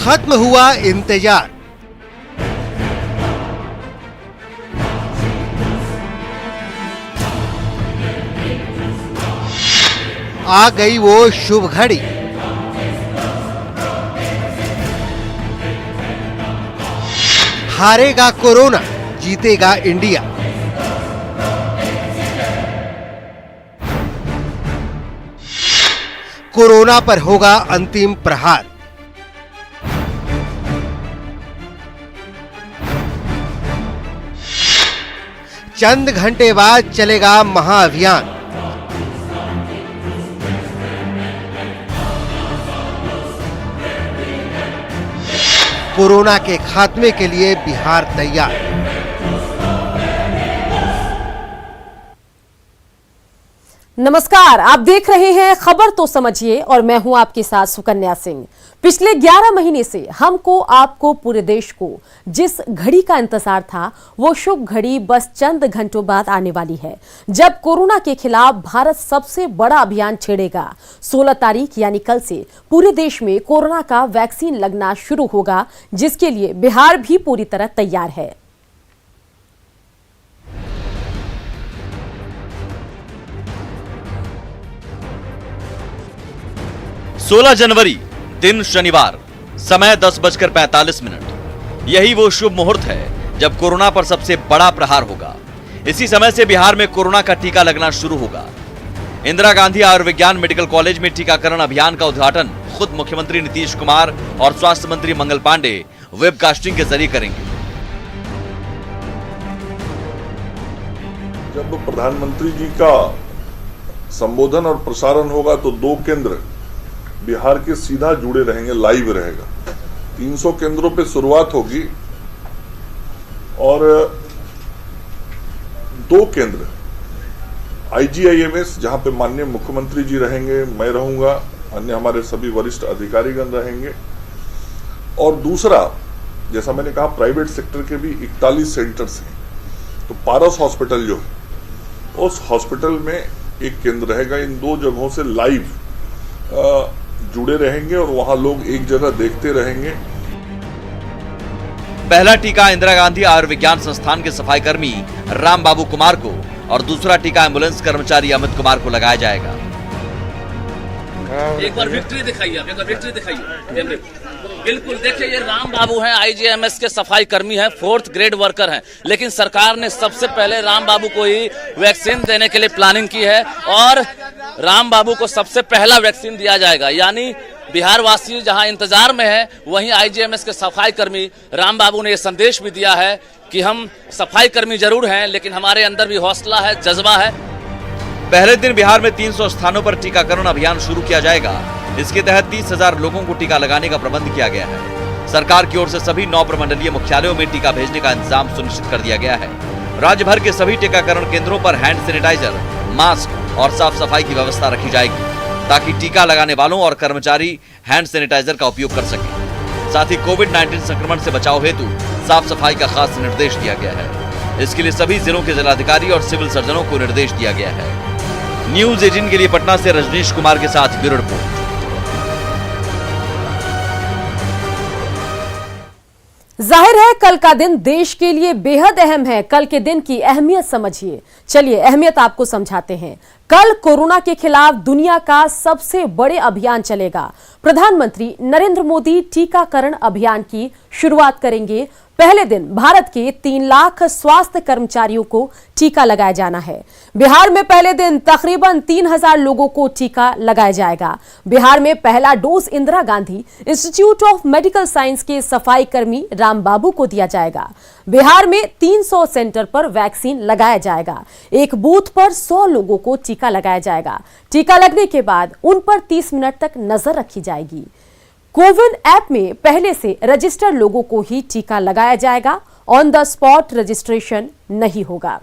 खत्म हुआ इंतजार। आ गई वो शुभ घड़ी। हारेगा कोरोना, जीतेगा इंडिया। कोरोना पर होगा अंतिम प्रहार। चंद घंटे बाद चलेगा महाअभियान। कोरोना के खात्मे के लिए बिहार तैयार। नमस्कार, आप देख रहे हैं खबर तो समझिए और मैं हूं आपके साथ सुकन्या सिंह। पिछले 11 महीने से हमको, आपको, पूरे देश को जिस घड़ी का इंतजार था वो शुभ घड़ी बस चंद घंटों बाद आने वाली है, जब कोरोना के खिलाफ भारत सबसे बड़ा अभियान छेड़ेगा। 16 तारीख यानी कल से पूरे देश में कोरोना का वैक्सीन लगना शुरू होगा, जिसके लिए बिहार भी पूरी तरह तैयार है। सोलह जनवरी दिन शनिवार, समय 10:45। यही वो शुभ मुहूर्त है जब कोरोना पर सबसे बड़ा प्रहार होगा। इसी समय से बिहार में कोरोना का टीका लगना शुरू होगा। इंदिरा गांधी आयुर्विज्ञान मेडिकल कॉलेज में टीकाकरण अभियान का उद्घाटन खुद मुख्यमंत्री नीतीश कुमार और स्वास्थ्य मंत्री मंगल पांडे वेबकास्टिंग के जरिए करेंगे। जब प्रधानमंत्री जी का संबोधन और प्रसारण होगा तो 2 केंद्र बिहार के सीधा जुड़े रहेंगे, लाइव रहेगा। 300 केंद्रों पे शुरुआत होगी और 2 केंद्र IGIMS, जहां पे माननीय मुख्यमंत्री जी रहेंगे, मैं रहूंगा, अन्य हमारे सभी वरिष्ठ अधिकारीगण रहेंगे। और दूसरा, जैसा मैंने कहा, प्राइवेट सेक्टर के भी 41 सेंटर्स हैं। तो पारस हॉस्पिटल जो है, उस हॉस्पिटल में एक केंद्र रहेगा। इन 2 जगहों से लाइव जुड़े रहेंगे और वहां लोग एक जगह देखते रहेंगे। पहला टीका इंदिरा गांधी आयुर्विज्ञान संस्थान के सफाई कर्मी राम बाबू कुमार को और दूसरा टीका एम्बुलेंस कर्मचारी अमित कुमार को लगाया जाएगा। एक बार विक्ट्री दिखाइए, आप एक बार विक्ट्री दिखाइए। बिल्कुल, देखिए ये राम बाबू हैं, IGMS के सफाई कर्मी हैं, 4th ग्रेड वर्कर हैं, लेकिन सरकार ने सबसे पहले राम बाबू को ही वैक्सीन देने के लिए प्लानिंग की है और राम बाबू को सबसे पहला वैक्सीन दिया जाएगा। यानी बिहार वासी जहां इंतजार में है, वहीं IGMS के सफाई कर्मी राम बाबू ने यह संदेश भी दिया है कि हम सफाई कर्मी जरूर हैं, लेकिन हमारे अंदर भी हौसला है, जज्बा है। पहले दिन बिहार में 300 स्थानों पर टीकाकरण अभियान शुरू किया जाएगा। इसके तहत 30,000 लोगों को टीका लगाने का प्रबंध किया गया है। सरकार की ओर से सभी 9 प्रमंडलीय मुख्यालयों में टीका भेजने का इंतजाम सुनिश्चित कर दिया गया है। राज्य भर के सभी टीकाकरण केंद्रों पर हैंड सैनिटाइजर, मास्क और साफ सफाई की व्यवस्था रखी जाएगी, ताकि टीका लगाने वालों और कर्मचारी हैंड सैनिटाइजर का उपयोग कर सके। साथ ही कोविड-19 संक्रमण से बचाव हेतु साफ सफाई का खास निर्देश दिया गया है। इसके लिए सभी जिलों के जिलाधिकारी और सिविल सर्जनों को निर्देश दिया गया है। न्यूज 18 के लिए पटना से रजनीश कुमार के साथ ब्यूरो रिपोर्ट। जाहिर है कल का दिन देश के लिए बेहद अहम है। कल के दिन की अहमियत समझिए। चलिए अहमियत आपको समझाते हैं। कल कोरोना के खिलाफ दुनिया का सबसे बड़े अभियान चलेगा। प्रधानमंत्री नरेंद्र मोदी टीकाकरण अभियान की शुरुआत करेंगे। पहले दिन भारत के 3 लाख स्वास्थ्य कर्मचारियों को टीका लगाया जाना है। बिहार में पहले दिन तकरीबन 3,000 लोगों को टीका लगाया जाएगा। बिहार में पहला dose Indira Gandhi institute of medical science के सफाई कर्मी राम बाबू को दिया जाएगा। बिहार में 300 सेंटर पर वैक्सीन लगाया जाएगा। एक बूथ पर 100 लोगों को टीका लगाया जाएगा। टीका लगने के बाद उन पर 30 मिनट तक नजर रखी जाएगी। कोविन ऐप में पहले से रजिस्टर्ड लोगों को ही टीका लगाया जाएगा। ऑन द स्पॉट रजिस्ट्रेशन नहीं होगा।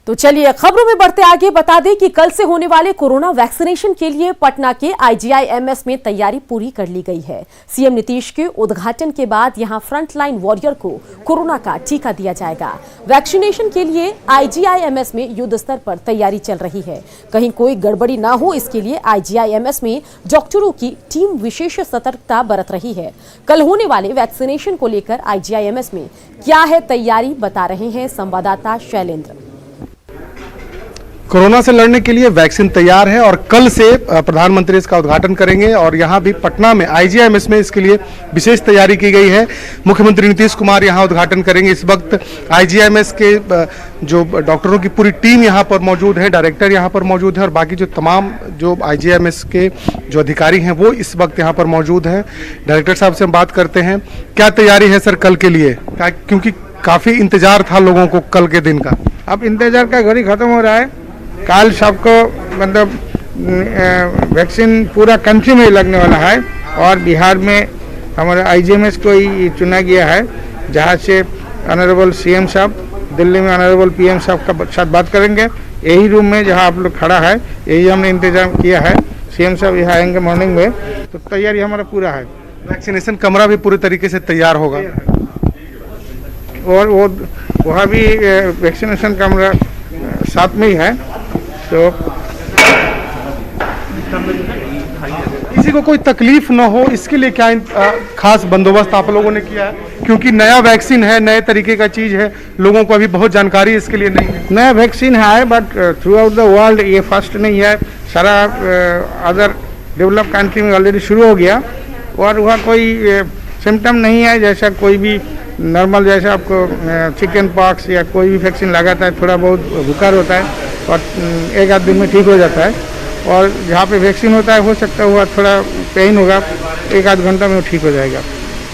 तो चलिए खबरों में बढ़ते आगे, बता दें कि कल से होने वाले कोरोना वैक्सीनेशन के लिए पटना के IGIMS में तैयारी पूरी कर ली गई है। सीएम नीतीश के उद्घाटन के बाद यहां फ्रंटलाइन वॉरियर को कोरोना का टीका दिया जाएगा। वैक्सीनेशन के लिए IGIMS में युद्ध स्तर पर तैयारी चल रही है। कहीं कोई गड़बड़ी ना हो, इसके लिए IGIMS में डॉक्टरों की टीम विशेष सतर्कता बरत रही है। कल होने वाले वैक्सीनेशन को लेकर IGIMS में क्या है तैयारी, बता रहे हैं संवाददाता शैलेंद्र। कोरोना से लड़ने के लिए वैक्सीन तैयार है और कल से प्रधानमंत्री इसका उद्घाटन करेंगे और यहाँ भी पटना में IGIMS में इसके लिए विशेष तैयारी की गई है। मुख्यमंत्री नीतीश कुमार यहाँ उद्घाटन करेंगे। इस वक्त IGIMS के जो डॉक्टरों की पूरी टीम यहाँ पर मौजूद है, डायरेक्टर यहाँ पर मौजूद है और बाकी जो तमाम जो IGIMS के जो अधिकारी हैं वो इस वक्त यहाँ पर मौजूद हैं। डायरेक्टर साहब से हम बात करते हैं, क्या तैयारी है सर कल के लिए, क्योंकि काफ़ी इंतजार था लोगों को कल के दिन का। अब इंतजार का घड़ी खत्म हो रहा है। कल सबको मतलब वैक्सीन पूरा कंट्री में लगने वाला है और बिहार में हमारे IGIMS को ही चुना गया है, जहाँ से ऑनरेबल CM साहब दिल्ली में ऑनरेबल PM साहब का साथ बात करेंगे। यही रूम में जहाँ आप लोग खड़ा है, यही हमने इंतजाम किया है। CM साहब यहाँ आएंगे मॉर्निंग में, तो तैयारी हमारा पूरा है। वैक्सीनेशन कमरा भी पूरे तरीके से तैयार होगा और वो वहाँ भी वैक्सीनेशन कमरा साथ में ही है। तो किसी को कोई तकलीफ न हो इसके लिए क्या खास बंदोबस्त आप लोगों ने किया है, क्योंकि नया वैक्सीन है, नए तरीके का चीज है, लोगों को अभी बहुत जानकारी इसके लिए नहीं है। नया वैक्सीन है but through out the world ये फर्स्ट नहीं है, सारा अदर डेवलप कंट्री में ऑलरेडी शुरू हो गया और वहाँ कोई सिम्टम नहीं है, जैसा कोई भी नॉर्मल जैसा आपको चिकन पॉक्स या कोई भी वैक्सीन लगाता है, थोड़ा बहुत बुखार होता है और एक आध दिन में ठीक हो जाता है। और जहाँ पे वैक्सीन होता है हो सकता है हुआ थोड़ा पेन होगा, एक आध घंटा में वो ठीक हो जाएगा,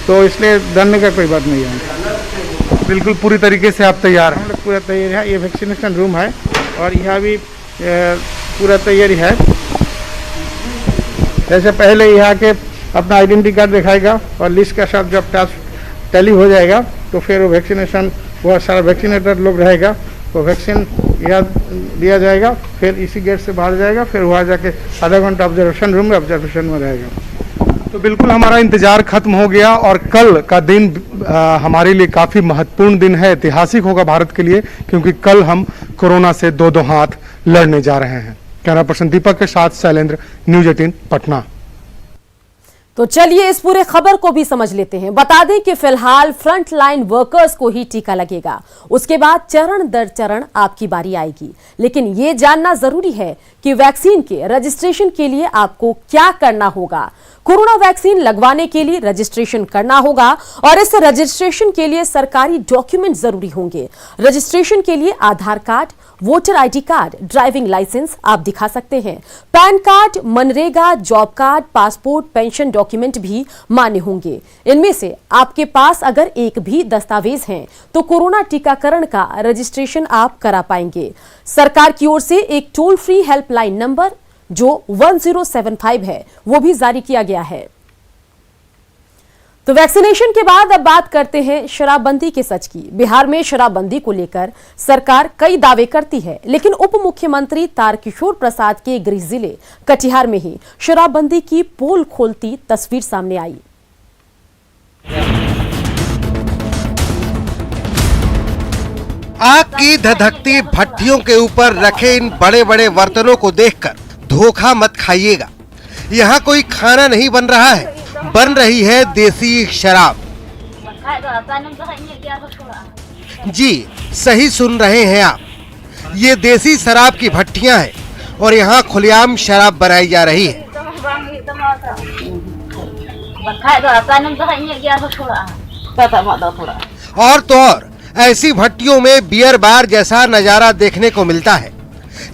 तो इसलिए डरने का कोई बात नहीं है। बिल्कुल पूरी तरीके से आप तैयार हैं? हम लोग पूरा तैयार है। ये वैक्सीनेशन रूम है और यहाँ भी पूरा तैयारी है। जैसे पहले यहाँ के अपना आइडेंटिटी कार्ड दिखाएगा और लिस्ट के साथ जब टास्क टैली हो जाएगा तो फिर वो वैक्सीनेशन वो सारा वैक्सीनेटर लोग रहेगा, वो वैक्सीन यहाँ दिया जाएगा, फिर इसी गेट से बाहर जाएगा, फिर वहाँ जाके आधा घंटा ऑब्जर्वेशन रूम में ऑब्जर्वेशन में रहेगा। तो बिल्कुल हमारा इंतजार खत्म हो गया और कल का दिन हमारे लिए काफ़ी महत्वपूर्ण दिन है, ऐतिहासिक होगा भारत के लिए, क्योंकि कल हम कोरोना से दो हाथ लड़ने जा रहे हैं। कैमरा पर्सन दीपक के साथ शैलेंद्र, न्यूज़ 18 पटना। तो चलिए इस पूरे खबर को भी समझ लेते हैं। बता दें कि फिलहाल फ्रंट लाइन वर्कर्स को ही टीका लगेगा, उसके बाद चरण दर चरण आपकी बारी आएगी। लेकिन यह जानना जरूरी है कि वैक्सीन के रजिस्ट्रेशन के लिए आपको क्या करना होगा। कोरोना वैक्सीन लगवाने के लिए रजिस्ट्रेशन करना होगा और इस रजिस्ट्रेशन के लिए सरकारी डॉक्यूमेंट जरूरी होंगे। रजिस्ट्रेशन के लिए Aadhaar card, voter ID card, driving licence आप दिखा सकते हैं। PAN card, MNREGA, job card, passport, pension document भी मान्य होंगे। इनमें से आपके पास अगर एक भी दस्तावेज हैं तो कोरोना टीकाकरण का रजिस्ट्रेशन आप करा पाएंगे। सरकार की ओर से एक टोल फ्री हेल्पलाइन नंबर जो 1075 है वो भी जारी किया गया है। तो वैक्सीनेशन के बाद अब बात करते हैं शराबबंदी के सच की। बिहार में शराबबंदी को लेकर सरकार कई दावे करती है, लेकिन उप मुख्यमंत्री तारकिशोर प्रसाद के गृह जिले कटिहार में ही शराबबंदी की पोल खोलती तस्वीर सामने आई। आग की धधकती भट्टियों के ऊपर रखे इन बड़े बड़े बर्तनों को देखकर धोखा मत खाइएगा। यहाँ कोई खाना नहीं बन रहा है, बन रही है देसी शराब। जी सही सुन रहे हैं आप, ये देसी शराब की भट्टियां हैं और यहाँ खुलेआम शराब बनाई जा रही है। और तो और ऐसी भट्टियों में बियर बार जैसा नजारा देखने को मिलता है।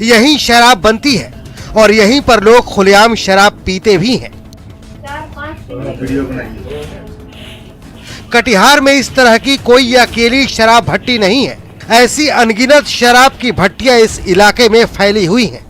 यहीं शराब बनती है और यहीं पर लोग खुलेआम शराब पीते भी हैं। कटिहार में इस तरह की कोई अकेली शराब भट्टी नहीं है, ऐसी अनगिनत शराब की भट्टियां इस इलाके में फैली हुई हैं।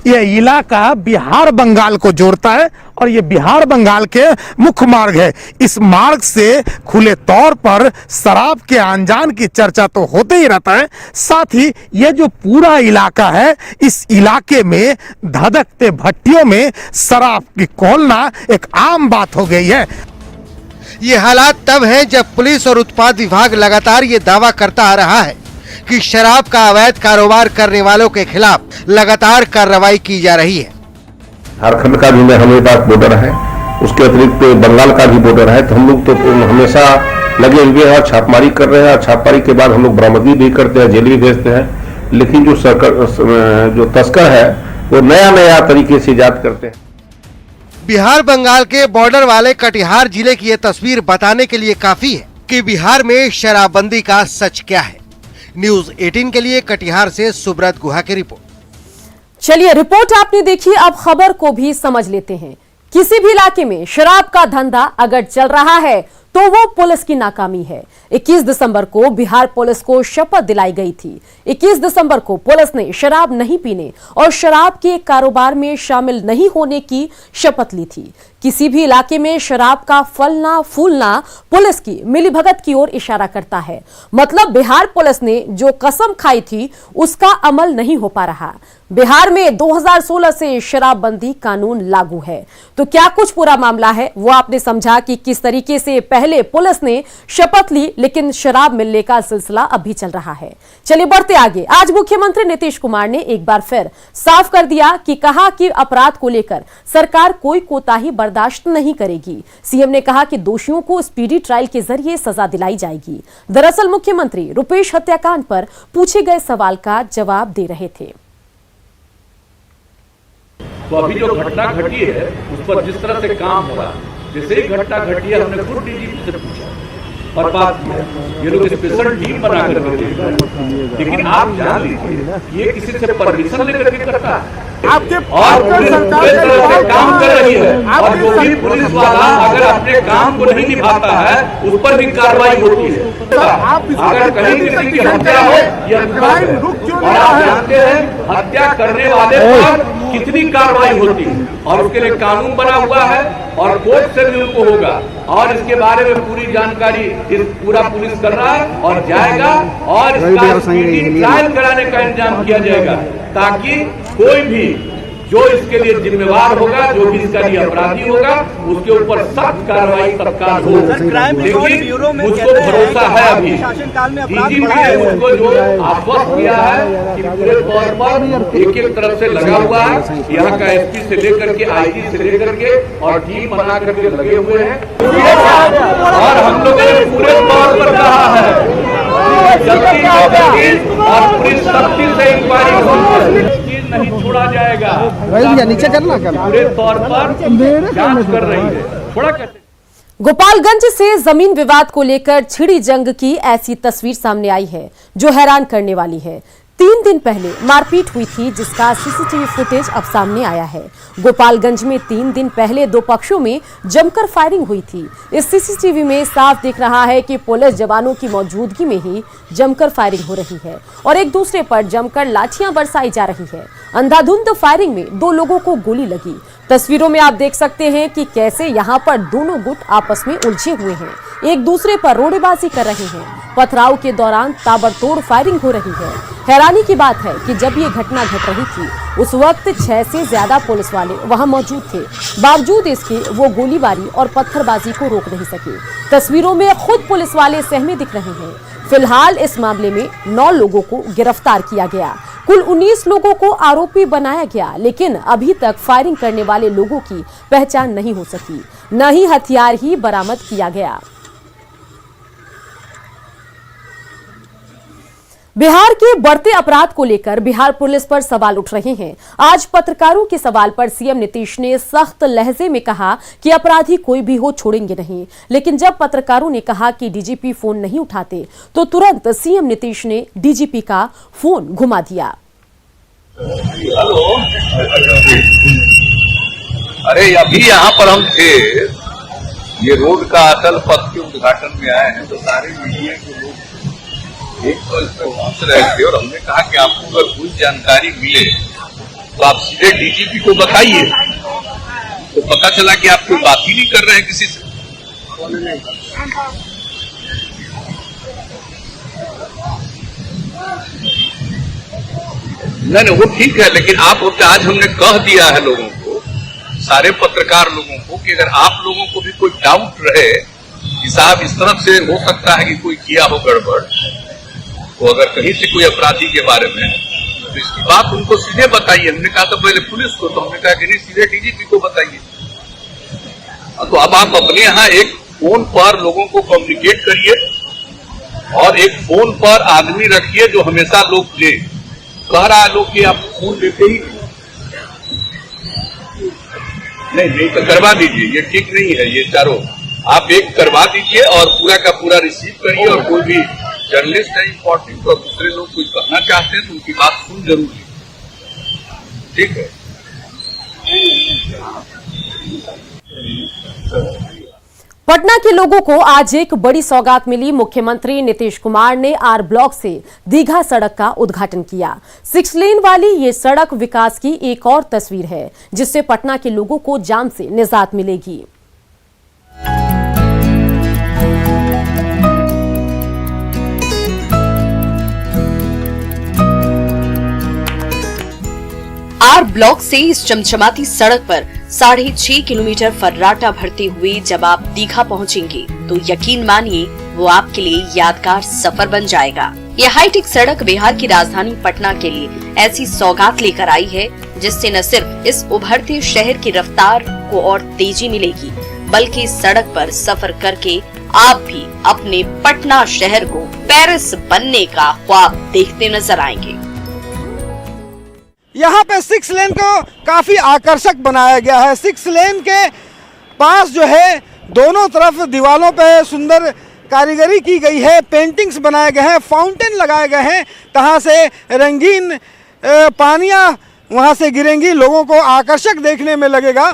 यह इलाका बिहार बंगाल को जोड़ता है और ये बिहार बंगाल के मुख्य मार्ग है। इस मार्ग से खुले तौर पर शराब के अनजान की चर्चा तो होते ही रहता है, साथ ही ये जो पूरा इलाका है, इस इलाके में धधकते भट्टियों में शराब की खोलना एक आम बात हो गई है। ये हालात तब हैं जब पुलिस और उत्पाद विभाग लगातार ये दावा करता आ रहा है कि शराब का अवैध कारोबार करने वालों के खिलाफ लगातार कार्रवाई की जा रही है। झारखंड का भी हमारे पास बॉर्डर है, उसके अतिरिक्त बंगाल का भी बॉर्डर है, तो हम लोग तो हमेशा लगे हुए हैं और छापेमारी कर रहे हैं। और छापेमारी के बाद हम लोग बरामदगी भी करते हैं, जेल भी भेजते हैं। लेकिन जो तस्कर है वो नया तरीके से इजाद करते हैं। बिहार बंगाल के बॉर्डर वाले कटिहार जिले की ये तस्वीर बताने के लिए काफी है कि बिहार में शराबबंदी का सच क्या है। न्यूज 18 के लिए कटिहार से सुब्रत गुहा की रिपोर्ट। चलिए, रिपोर्ट आपने देखी, अब खबर को भी समझ लेते हैं। किसी भी इलाके में शराब का धंधा अगर चल रहा है तो वो पुलिस की नाकामी है। 21 दिसंबर को बिहार पुलिस को शपथ दिलाई गई थी। 21 दिसंबर को पुलिस ने शराब नहीं पीने और शराब के कारोबार में शामिल नहीं होने की शपथ ली थी। किसी भी इलाके में शराब का फलना फूलना पुलिस की मिलीभगत की ओर इशारा करता है। मतलब बिहार पुलिस ने जो कसम खाई थी उसका अमल नहीं हो पा रहा। बिहार में 2016 से शराबबंदी कानून लागू है। तो क्या कुछ पूरा मामला है वो आपने समझा कि किस तरीके से पहले पुलिस ने शपथ ली लेकिन शराब मिलने का सिलसिला अभी चल रहा है। चलिए बढ़ते आगे। आज मुख्यमंत्री नीतीश कुमार ने एक बार फिर साफ कर दिया कि कहा कि अपराध को लेकर सरकार कोई कोताही बर्दाश्त नहीं करेगी। सीएम ने कहा कि दोषियों को स्पीडी ट्रायल के जरिए सजा दिलाई जाएगी। दरअसल मुख्यमंत्री रुपेश हत्याकांड पर पूछे गए सवाल का जवाब दे रहे थे। तो अभी जो घटना घटी है उस पर जिस तरह से काम हो रहा है, जैसे ही घटना घटी है हमने खुद डीजीपी से पूछा और बात किया। ये लोग स्पेशल टीम बना करके देख रहे हैं, लेकिन आप जान लीजिए ये किसी से परमिशन लेकर के करता है आपके और पुलिस काम कर रही है। और जो भी पुलिस वाला अगर अपने काम को नहीं निभाता है उस पर भी कार्रवाई होती है। अगर कहीं किसी की हत्या हो और आप जानते हैं हत्या करने वाले पर कितनी कार्रवाई होती है और उसके लिए कानून बना हुआ है और कोर्ट से भी उनको होगा। और इसके बारे में पूरी जानकारी पूरा पुलिस कर रहा है और जाएगा और इसका ट्रायल कराने का इंतजाम किया जाएगा ताकि कोई भी जो इसके लिए जिम्मेवार होगा, जो भी इसका लिए अपराधी होगा, उसके ऊपर सख्त कार्रवाई तत्काल हो। लेकिन मुझको भरोसा है अभी डीजीपी ने मुझको जो आश्वस्त किया है कि पूरे तौर पर एक तरफ से लगा हुआ है, यहाँ का एसपी से लेकर के आईजी से लेकर के और टीम बना करके लगे हुए हैं। और हम लोगों ने पूरे तौर पर कहा है जल्दी और पूरी सख्ती से इंक्वायरी होगी, नहीं छोड़ा जाएगा। नीचे करना पूरे तौर पर जांच कर रही है। थोड़ा गोपालगंज से जमीन विवाद को लेकर छिड़ी जंग की ऐसी तस्वीर सामने आई है जो हैरान करने वाली है। 3 दिन पहले मारपीट हुई थी जिसका सीसीटीवी फुटेज अब सामने आया है। गोपालगंज में 3 दिन पहले 2 पक्षों में जमकर फायरिंग हुई थी। इस सीसीटीवी में साफ दिख रहा है कि पुलिस जवानों की मौजूदगी में ही जमकर फायरिंग हो रही है और एक दूसरे पर जमकर लाठियां बरसाई जा रही है। अंधाधुंध फायरिंग में 2 लोगों को गोली लगी। तस्वीरों में आप देख सकते हैं कि कैसे यहां पर दोनों गुट आपस में उलझे हुए हैं, एक दूसरे पर रोड़ेबाजी कर रहे हैं। पथराव के दौरान ताबड़तोड़ फायरिंग हो रही है। हैरानी की बात है कि जब ये घटना घट रही थी उस वक्त 6 से ज्यादा पुलिस वाले वहां मौजूद थे। बावजूद इसके वो गोलीबारी और पत्थरबाजी को रोक नहीं सके। तस्वीरों में खुद पुलिस वाले सहमे दिख रहे हैं। फिलहाल इस मामले में 9 लोगों को गिरफ्तार किया गया। कुल 19 लोगों को आरोपी बनाया गया, लेकिन अभी तक फायरिंग करने वाले लोगों की पहचान नहीं हो सकी, न ही हथियार ही बरामद किया गया। बिहार के बढ़ते अपराध को लेकर बिहार पुलिस पर सवाल उठ रहे हैं। आज पत्रकारों के सवाल पर सीएम नीतीश ने सख्त लहजे में कहा कि अपराधी कोई भी हो छोड़ेंगे नहीं, लेकिन जब पत्रकारों ने कहा कि डीजीपी फोन नहीं उठाते तो तुरंत सीएम नीतीश ने डीजीपी का फोन घुमा दिया। अरे अभी यहाँ पर हम थे, ये रोड का अटल पथ के उद्घाटन में आए हैं तो सारे मीडिया के लोग एक तो इस पर पहुंच रहे थे और हमने कहा कि आपको अगर कोई जानकारी मिले तो आप सीधे डीजीपी को बताइए, तो पता चला कि आप कोई बात ही नहीं कर रहे हैं किसी से। नहीं, वो ठीक है, लेकिन आप आज हमने कह दिया है लोगों को, सारे पत्रकार लोगों को, कि अगर आप लोगों को भी कोई डाउट रहे कि साहब इस तरफ से हो सकता है कि कोई किया हो गड़बड़, तो अगर कहीं से कोई अपराधी के बारे में, तो इसकी बात उनको सीधे बताइए। हमने कहा था पहले पुलिस को, तो हमने कहा कि नहीं, सीधे डीजीपी को बताइए। तो अब आप अपने यहाँ एक फोन पर लोगों को कम्युनिकेट करिए, और एक फोन पर आदमी रखिए जो हमेशा लोग ले कह रहा है लोग कि आप फोन लेते ही नहीं, तो करवा दीजिए, ये ठीक नहीं है। ये चारों आप एक करवा दीजिए और पूरा का पूरा रिसीव करिए, और कोई भी जर्नलिस्ट है इंपॉर्टेंट और दूसरे लोग कुछ कहना चाहते हैं तो उनकी बात सुन जरूर लीजिए, ठीक है। पटना के लोगों को आज एक बड़ी सौगात मिली। मुख्यमंत्री नीतीश कुमार ने आर ब्लॉक से दीघा सड़क का उद्घाटन किया। 6 लेन वाली ये सड़क विकास की एक और तस्वीर है, जिससे पटना के लोगों को जाम से निजात मिलेगी। आर ब्लॉक से इस चमचमाती सड़क पर 6.5 किलोमीटर फर्राटा भरते हुए जब आप दीघा पहुंचेंगे तो यकीन मानिए वो आपके लिए यादगार सफर बन जाएगा। यह हाईटेक सड़क बिहार की राजधानी पटना के लिए ऐसी सौगात लेकर आई है जिससे न सिर्फ इस उभरते शहर की रफ्तार को और तेजी मिलेगी, बल्कि इस सड़क पर सफर करके आप भी अपने पटना शहर को पेरिस बनने का ख्वाब देखते नजर आएंगे। यहाँ पे 6 लेन को काफ़ी आकर्षक बनाया गया है। 6 लेन के पास जो है दोनों तरफ दीवारों पे सुंदर कारीगरी की गई है, पेंटिंग्स बनाए गए हैं, फाउंटेन लगाए गए हैं, तहाँ से रंगीन पानियाँ वहाँ से गिरेंगी, लोगों को आकर्षक देखने में लगेगा।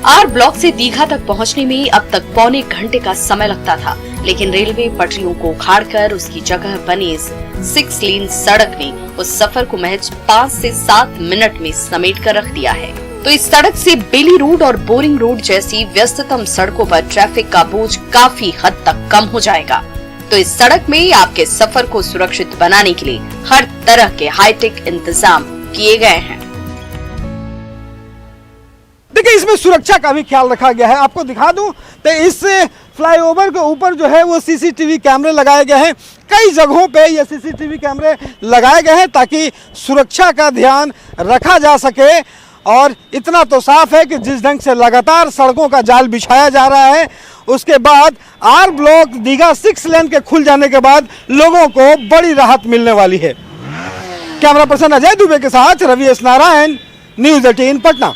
आर ब्लॉक से दीघा तक पहुंचने में अब तक पौने घंटे का समय लगता था, लेकिन रेलवे पटरियों को उखाड़कर उसकी जगह बनी 6 लेन सड़क ने उस सफर को महज 5 से 7 मिनट में समेट कर रख दिया है। तो इस सड़क से बेली रोड और बोरिंग रोड जैसी व्यस्ततम सड़कों पर ट्रैफिक का बोझ काफी हद तक कम हो जाएगा। तो इस सड़क में आपके सफर को सुरक्षित बनाने के लिए हर तरह के हाईटेक इंतजाम किए गए हैं। देखिए, इसमें सुरक्षा का भी ख्याल रखा गया है। आपको दिखा दूं तो इस फ्लाईओवर के ऊपर जो है वो सीसीटीवी कैमरे लगाए गए हैं। कई जगहों पे ये सीसीटीवी कैमरे लगाए गए हैं ताकि सुरक्षा का ध्यान रखा जा सके। और इतना तो साफ है कि जिस ढंग से लगातार सड़कों का जाल बिछाया जा रहा है, उसके बाद आर ब्लॉक दीघा 6 लेन के खुल जाने के बाद लोगों को बड़ी राहत मिलने वाली है। कैमरा पर्सन अजय दुबे के साथ रवि एस नारायण, न्यूज़ 18 पटना।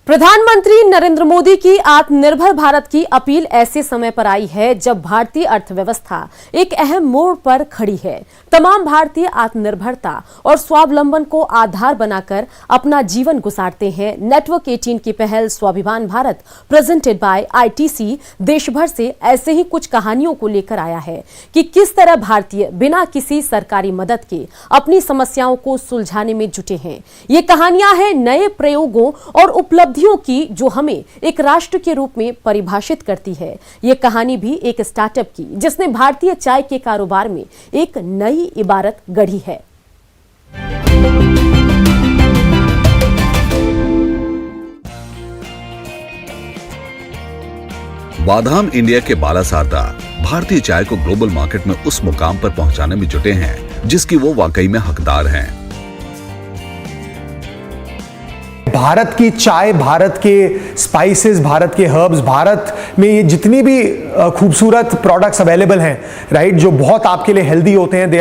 प्रधानमंत्री नरेंद्र मोदी की आत्मनिर्भर भारत की अपील ऐसे समय पर आई है जब भारतीय अर्थव्यवस्था एक अहम मोड़ पर खड़ी है। तमाम भारतीय आत्मनिर्भरता और स्वावलंबन को आधार बनाकर अपना जीवन गुजारते हैं। नेटवर्क 18 की पहल स्वाभिमान भारत प्रेजेंटेड बाय आईटीसी देश भर से ऐसे ही कुछ कहानियों को लेकर आया है कि किस तरह भारतीय बिना किसी सरकारी मदद के अपनी समस्याओं को सुलझाने में जुटे हैं। ये कहानियां हैं नए प्रयोगों और उपलब्धियों की जो हमें एक राष्ट्र के रूप में परिभाषित करती है। ये कहानी भी एक स्टार्टअप की जिसने भारतीय चाय के कारोबार में एक नई इबारत गढ़ी है। बादाम इंडिया के बालासारदा भारतीय चाय को ग्लोबल मार्केट में उस मुकाम पर पहुंचाने में जुटे हैं जिसकी वो वाकई में हकदार हैं। भारत की चाय, भारत के स्पाइसेस, भारत के हर्ब्स, भारत में ये जितनी भी खूबसूरत प्रोडक्ट्स अवेलेबल हैं, राइट, जो बहुत आपके लिए हेल्दी होते हैं, they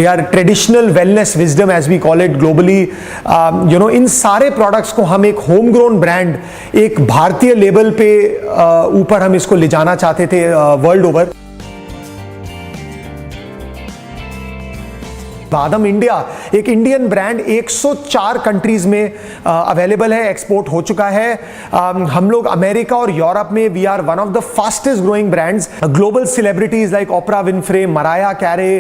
are traditional wellness wisdom as we call it globally, इन सारे प्रोडक्ट्स को हम एक होम ग्रोन ब्रांड, एक भारतीय लेवल पे ऊपर हम इसको ले जाना चाहते थे वर्ल्ड ओवर। वादम इंडिया एक इंडियन ब्रांड 104 कंट्रीज में अवेलेबल है, एक्सपोर्ट हो चुका है। हम लोग अमेरिका और यूरोप में we are one of the fastest growing brands. Global celebrities like Oprah Winfrey, Mariah Carey,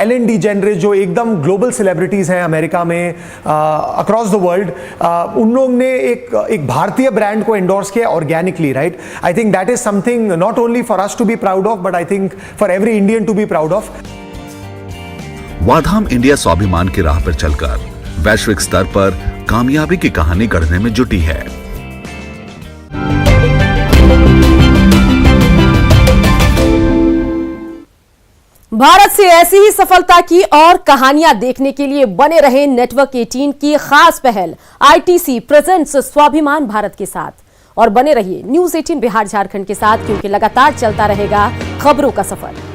Ellen DeGeneres जो एकदम ग्लोबल सेलिब्रिटीज हैं अमेरिका में, अक्रॉस द वर्ल्ड, उन लोग ने एक भारतीय ब्रांड को एंडोर्स किया organically, right. I think that is something not only for us to be proud of, but I think for every Indian to be proud of. Vahdam India स्वाभिमान की राह पर चलकर वैश्विक स्तर पर कामयाबी की कहानी गढ़ने में जुटी है। भारत से ऐसी ही सफलता की और कहानियां देखने के लिए बने रहे नेटवर्क 18 की खास पहल आईटीसी प्रेजेंट्स स्वाभिमान भारत के साथ, और बने रहिए न्यूज 18 बिहार झारखंड के साथ, क्योंकि लगातार चलता रहेगा खबरों का सफर।